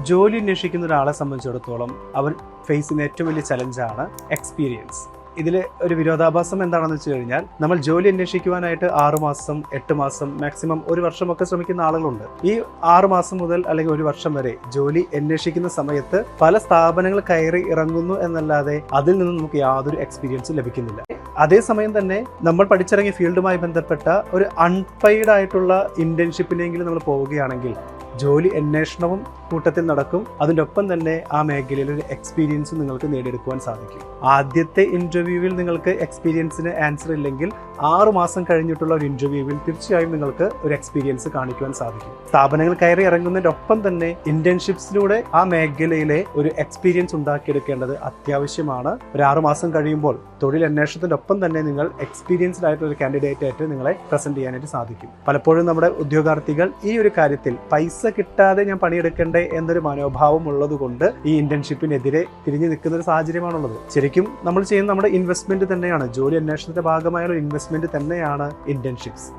ജോലി അന്വേഷിക്കുന്ന ഒരാളെ സംബന്ധിച്ചിടത്തോളം അവർ ഫേസ് ചെയ്യുന്ന ഏറ്റവും വലിയ ചലഞ്ചാണ് എക്സ്പീരിയൻസ്. ഇതിൽ ഒരു വിരോധാഭാസം എന്താണെന്ന് വെച്ച് കഴിഞ്ഞാൽ, നമ്മൾ ജോലി അന്വേഷിക്കുവാനായിട്ട് 6 മാസം 8 മാസം മാക്സിമം 1 വർഷമൊക്കെ ശ്രമിക്കുന്ന ആളുകളുണ്ട്. ഈ 6 മാസം മുതൽ അല്ലെങ്കിൽ 1 വർഷം വരെ ജോലി അന്വേഷിക്കുന്ന സമയത്ത് പല സ്ഥാപനങ്ങൾ കയറി ഇറങ്ങുന്നു എന്നല്ലാതെ അതിൽ നിന്ന് നമുക്ക് യാതൊരു എക്സ്പീരിയൻസും ലഭിക്കുന്നില്ല. അതേസമയം തന്നെ നമ്മൾ പഠിച്ചിറങ്ങിയ ഫീൽഡുമായി ബന്ധപ്പെട്ട ഒരു അൺപെയ്ഡ് ആയിട്ടുള്ള ഇന്റേൺഷിപ്പിനെങ്കിലും നമ്മൾ പോവുകയാണെങ്കിൽ ജോലി അന്വേഷണവും കൂട്ടത്തിൽ നടക്കും. അതിൻ്റെ ഒപ്പം തന്നെ ആ മേഖലയിൽ ഒരു എക്സ്പീരിയൻസ് നിങ്ങൾക്ക് നേടിയെടുക്കുവാൻ സാധിക്കും. ആദ്യത്തെ ഇന്റർവ്യൂവിൽ നിങ്ങൾക്ക് എക്സ്പീരിയൻസിന് ആൻസർ ഇല്ലെങ്കിൽ 6 മാസം കഴിഞ്ഞിട്ടുള്ള ഒരു ഇന്റർവ്യൂവിൽ തീർച്ചയായും നിങ്ങൾക്ക് ഒരു എക്സ്പീരിയൻസ് കാണിക്കുവാൻ സാധിക്കും. സ്ഥാപനങ്ങൾ കയറി ഇറങ്ങുന്നതിൻ്റെ ഒപ്പം തന്നെ ഇന്റേൺഷിപ്സിലൂടെ ആ മേഖലയിലെ ഒരു എക്സ്പീരിയൻസ് ഉണ്ടാക്കിയെടുക്കേണ്ടത് അത്യാവശ്യമാണ്. ഒരു 6 മാസം കഴിയുമ്പോൾ തൊഴിൽ അന്വേഷണത്തിൻ്റെ ഒപ്പം തന്നെ നിങ്ങൾ എക്സ്പീരിയൻസ്ഡ് ആയിട്ടുള്ള ഒരു കാൻഡിഡേറ്റ് ആയിട്ട് നിങ്ങളെ പ്രസന്റ് ചെയ്യാനായിട്ട് സാധിക്കും. പലപ്പോഴും നമ്മുടെ ഉദ്യോഗാർത്ഥികൾ ഈ ഒരു കാര്യത്തിൽ പൈസ കിട്ടാതെ ഞാൻ പണിയെടുക്കേണ്ടേ എന്നൊരു മനോഭാവം ഉള്ളത് കൊണ്ട് ഈ ഇന്റേൺഷിപ്പിനെതിരെ തിരിഞ്ഞു നിൽക്കുന്ന ഒരു സാഹചര്യമാണുള്ളത്. ശരിക്കും നമ്മൾ ചെയ്യുന്ന നമ്മുടെ ഇൻവെസ്റ്റ്മെന്റ് തന്നെയാണ്, ജോലി അന്വേഷണത്തിന്റെ ഭാഗമായുള്ള ഇൻവെസ്റ്റ്മെന്റ് തന്നെയാണ് ഇന്റേൺഷിപ്സ്.